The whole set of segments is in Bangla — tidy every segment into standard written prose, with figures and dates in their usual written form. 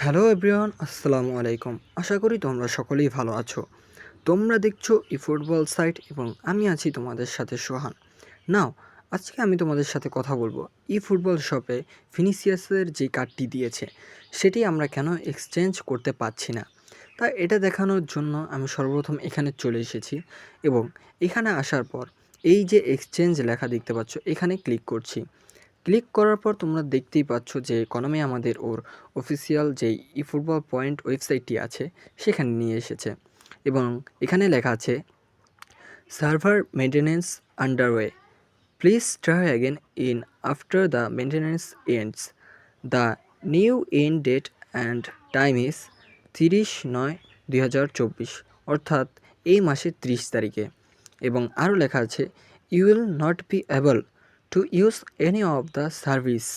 হ্যালো এভরিওয়ান, আসসালামু আলাইকুম। আশা করি তোমরা সকলেই ভালো আছো। তোমরা দেখছো ই ফুটবল সাইট এবং আমি আছি তোমাদের সাথে সোহান। নাও, আজকে আমি তোমাদের সাথে কথা বলবো ই ফুটবল শপে ফিনিসিয়াসের যে কার্ডটি দিয়েছে সেটি আমরা কেন এক্সচেঞ্জ করতে পারছি না। তাই এটা দেখানোর জন্য আমি সর্বপ্রথম এখানে চলে এসেছি এবং এখানে আসার পর এই যে এক্সচেঞ্জ লেখা দেখতে পাচ্ছ এখানে ক্লিক করছি। ক্লিক করার পর তোমরা দেখতেই পাচ্ছ যে কলমে আমাদের ওর অফিসিয়াল যেই ই ফুটবল পয়েন্ট ওয়েবসাইটটি আছে সেখানে নিয়ে এসেছে এবং এখানে লেখা আছে server maintenance underway, please try again in after the maintenance ends, the new end date and time is 30/9/2024, অর্থাৎ এই মাসের 30 তারিখে। এবং আরও লেখা আছে you will not be able to use any of the service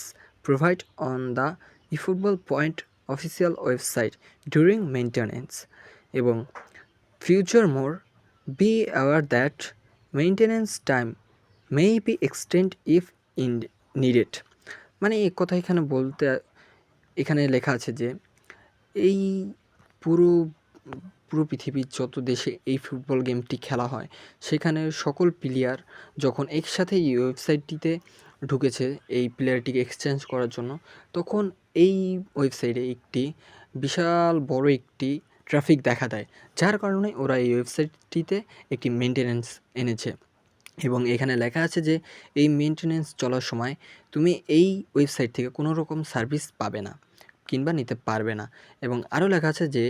provided on the eFootball Point official website during maintenance এবং furthermore be aware that maintenance time may be extended if needed। মানে এই কথা এখানে বলতে এখানে লেখা আছে যে এই পুরো পুরো পৃথিবীর যত দেশে এই ফুটবল গেমটি খেলা হয় সেখানে সকল প্লেয়ার যখন একসাথে এই ওয়েবসাইটটিতে ঢুকেছে এই প্লেয়ারটিকে এক্সচেঞ্জ করার জন্য, তখন এই ওয়েবসাইটে একটি বিশাল বড় একটি ট্রাফিক দেখা দেয়, যার কারণে ওরা এই ওয়েবসাইটটিতে একটি মেনটেন্যান্স এনেছে। এবং এখানে লেখা আছে যে এই মেনটেন্যান্স চলার সময় তুমি এই ওয়েবসাইট থেকে কোনো রকম সার্ভিস পাবে না কিংবা নিতে পারবে না। এবং আরও লেখা আছে যে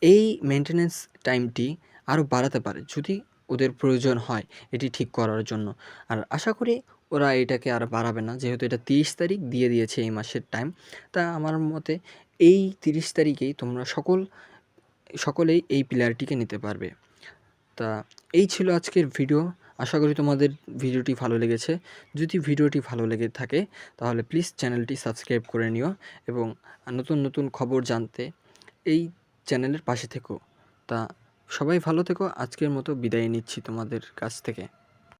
এই মেনটেন্যান্স টাইমটি আরও বাড়াতে পারে যদি ওদের প্রয়োজন হয় এটি ঠিক করার জন্য। আর আশা করি ওরা এটাকে আর বাড়াবে না, যেহেতু এটা 30 তারিখ দিয়ে দিয়েছে এই মাসের টাইম। তা আমার মতে এই 30 তারিখেই তোমরা সকলেই এই প্লেয়ারটিকে নিতে পারবে। তা এই ছিল আজকের ভিডিও। আশা করি তোমাদের ভিডিওটি ভালো লেগেছে। যদি ভিডিওটি ভালো লেগে থাকে তাহলে প্লিজ চ্যানেলটি সাবস্ক্রাইব করে নিও এবং নতুন নতুন খবর জানতে এই চ্যানেলের পাশে থেকো। তা সবাই ভালো থেকো। আজকের মতো বিদায় নিচ্ছি তোমাদের কাছ থেকে।